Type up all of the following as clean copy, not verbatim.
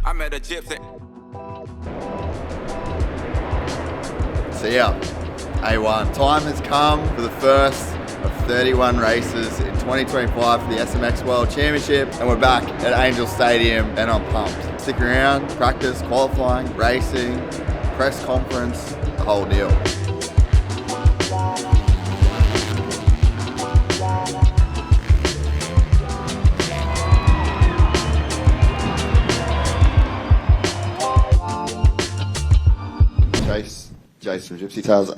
I met a gypsy. So yeah, A1. Time has come for the first of 31 races in 2025 for the SMX World Championship, and we're back at Angel Stadium, and I'm pumped. Stick around, practice, qualifying, racing, press conference, the whole deal. Jace from Gypsy Tales.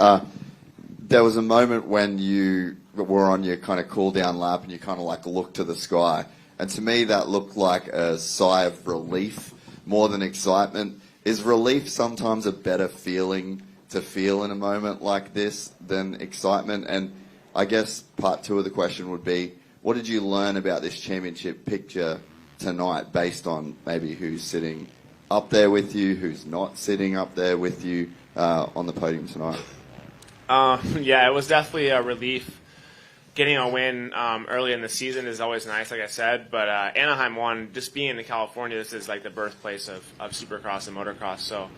There was a moment when you were on your kind of cool down lap and you kind of like looked to the sky. And to me, that looked like a sigh of relief more than excitement. Is relief sometimes a better feeling to feel in a moment like this than excitement? And I guess part two of the question would be, what did you learn about this championship picture tonight based on maybe who's sitting up there with you, who's not sitting up there with you on the podium tonight? Yeah, it was definitely a relief. Getting a win early in the season is always nice, like I said. But Anaheim won. Just being in California, this is like the birthplace of Supercross and motocross. So,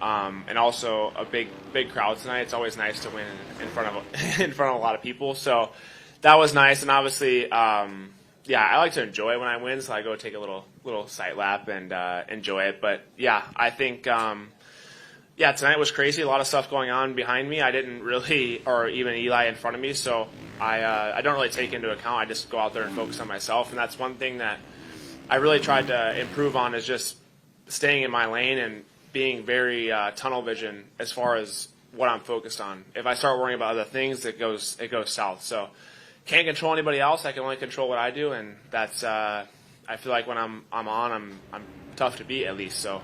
and also a big crowd tonight. It's always nice to win in front of a lot of people. So that was nice. And obviously, yeah, I like to enjoy it when I win. So I go take a little sight lap and enjoy it. But yeah, I think. Yeah, tonight was crazy. A lot of stuff going on behind me. I didn't really, or even Eli in front of me, so I don't really take into account. I just go out there and focus on myself, and that's one thing that I really tried to improve on is just staying in my lane and being very tunnel vision as far as what I'm focused on. If I start worrying about other things, it goes south. So can't control anybody else. I can only control what I do, and that's I feel like when I'm tough to beat at least. So.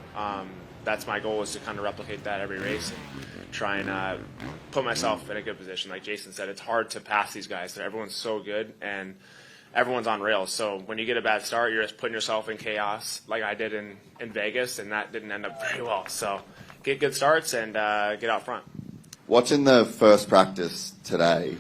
That's my goal, is to kind of replicate that every race and try and put myself in a good position. Like Jason said, it's hard to pass these guys. Everyone's so good, and everyone's on rails. So when you get a bad start, you're just putting yourself in chaos like I did in Vegas, and that didn't end up very well. So get good starts and get out front. Watching the first practice today,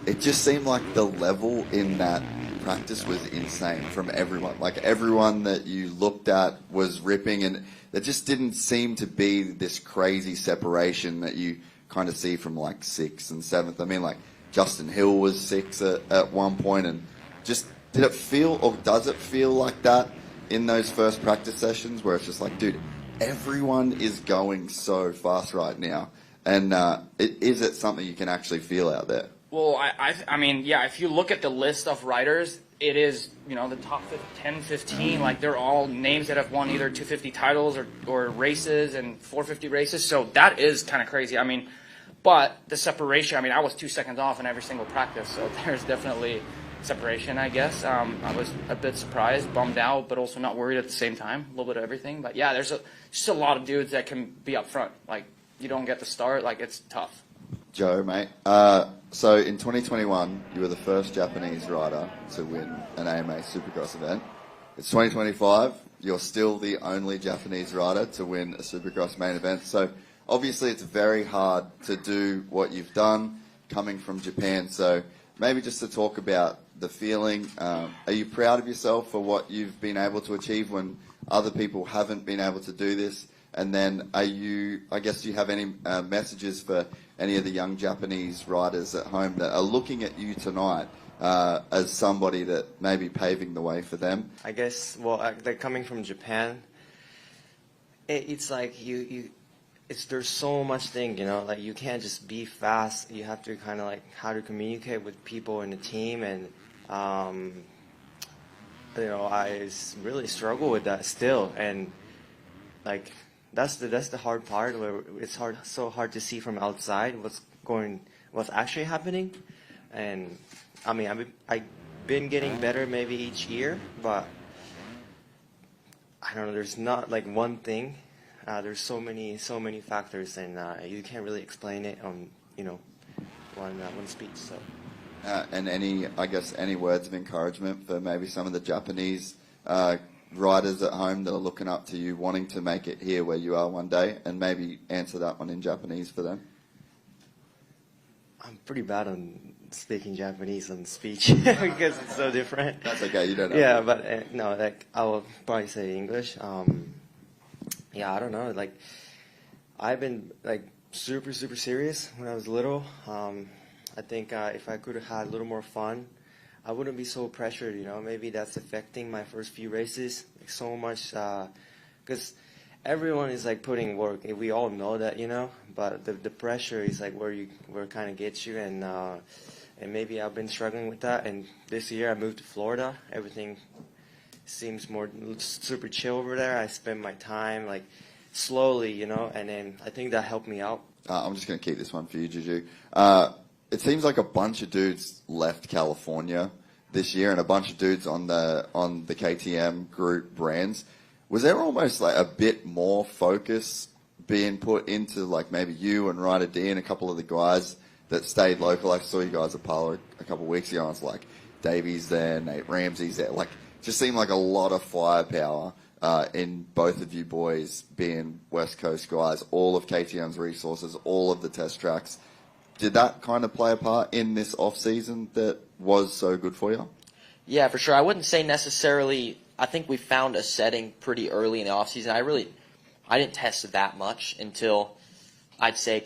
it just seemed like the level in that practice was insane from everyone. Like everyone that you looked at was ripping, and there just didn't seem to be this crazy separation that you kind of see from like 6th and 7th. I mean, like Justin Hill was 6th at one point, and just did it feel, or does it feel like that in those first practice sessions where it's just like, dude, everyone is going so fast right now, and is it something you can actually feel out there? Well, I mean, yeah, if you look at the list of riders, it is, the top 10, 15, like they're all names that have won either 250 titles or races and 450 races. So that is kind of crazy. I mean, but the separation, I was 2 seconds off in every single practice. So there's definitely separation, I guess. I was a bit surprised, bummed out, but also not worried at the same time. A little bit of everything. But yeah, there's just a lot of dudes that can be up front. Like, you don't get the start. Like, it's tough. Joe, mate. So in 2021, you were the first Japanese rider to win an AMA Supercross event. It's 2025. You're still the only Japanese rider to win a Supercross main event. So obviously it's very hard to do what you've done coming from Japan. So maybe just to talk about the feeling, are you proud of yourself for what you've been able to achieve when other people haven't been able to do this? And then do you have any messages for any of the young Japanese riders at home that are looking at you tonight as somebody that may be paving the way for them? I guess, like coming from Japan, it's like there's so much thing, like you can't just be fast. You have to kind of like how to communicate with people in the team, and I really struggle with that still, and like. That's the hard part, where it's so hard to see from outside what's actually happening. And I mean, I've been getting better maybe each year, but I don't know. There's not like one thing. There's so many factors, and you can't really explain it on one speech. So. And any words of encouragement for maybe some of the Japanese riders at home that are looking up to you, wanting to make it here where you are one day, and maybe answer that one in Japanese for them? I'm pretty bad on speaking Japanese on speech because it's so different. That's okay, you don't know. Yeah, but no, like I will probably say English. Yeah, I don't know. Like, I've been like super serious when I was little. I think if I could have had a little more fun, I wouldn't be so pressured. Maybe that's affecting my first few races like, so much because everyone is like putting work. We all know that, but the pressure is like where it kind of gets you, and maybe I've been struggling with that. And this year I moved to Florida. Everything seems more super chill over there. I spend my time like slowly, and then I think that helped me out. I'm just going to keep this one for you, Juju. It seems like a bunch of dudes left California this year, and a bunch of dudes on the KTM group brands. Was there almost like a bit more focus being put into like maybe you and Ryder D and a couple of the guys that stayed local? I saw you guys at Palo a couple of weeks ago, and it's like Davies there, Nate Ramsey's there. Like, just seemed like a lot of firepower in both of you boys being West Coast guys, all of KTM's resources, all of the test tracks. Did that kind of play a part in this off-season that was so good for you? Yeah, for sure. I wouldn't say necessarily. I think we found a setting pretty early in the off-season. I didn't test that much until I'd say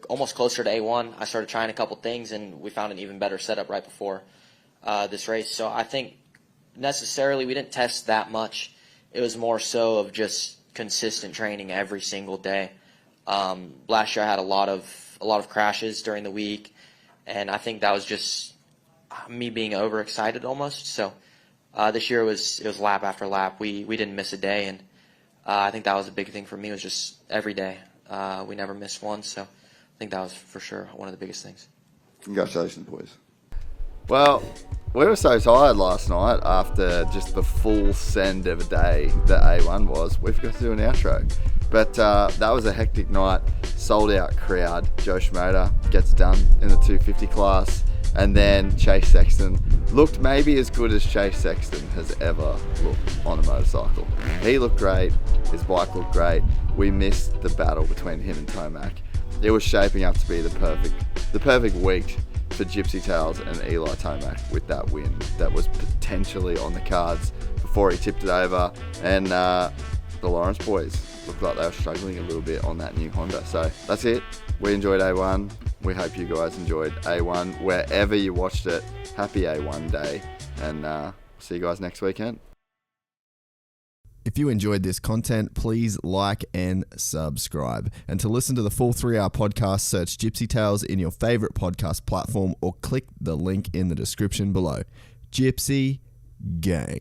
almost closer to A1. I started trying a couple things, and we found an even better setup right before this race. So I think necessarily we didn't test that much. It was more so of just consistent training every single day. Last year I had a lot of crashes during the week, and I think that was just me being overexcited almost. So this year it was lap after lap. We didn't miss a day, and I think that was a big thing for me. It was just every day. We never missed one, so I think that was for sure one of the biggest things. Congratulations, boys. Well, we were so tired last night after just the full send of a day that A1 was. We forgot to do an outro. But that was a hectic night, sold out crowd. Joe Schmoder gets done in the 250 class. And then Chase Sexton looked maybe as good as Chase Sexton has ever looked on a motorcycle. He looked great. His bike looked great. We missed the battle between him and Tomac. It was shaping up to be the perfect week for Gypsy Tales and Eli Tomac with that win that was potentially on the cards before he tipped it over. And the Lawrence boys looked like they were struggling a little bit on that new Honda. So that's it. We enjoyed A1. We hope you guys enjoyed A1 wherever you watched it. Happy A1 day, and see you guys next weekend. If you enjoyed this content, please like and subscribe. And to listen to the full 3-hour podcast, search Gypsy Tales in your favorite podcast platform or click the link in the description below. Gypsy Gang.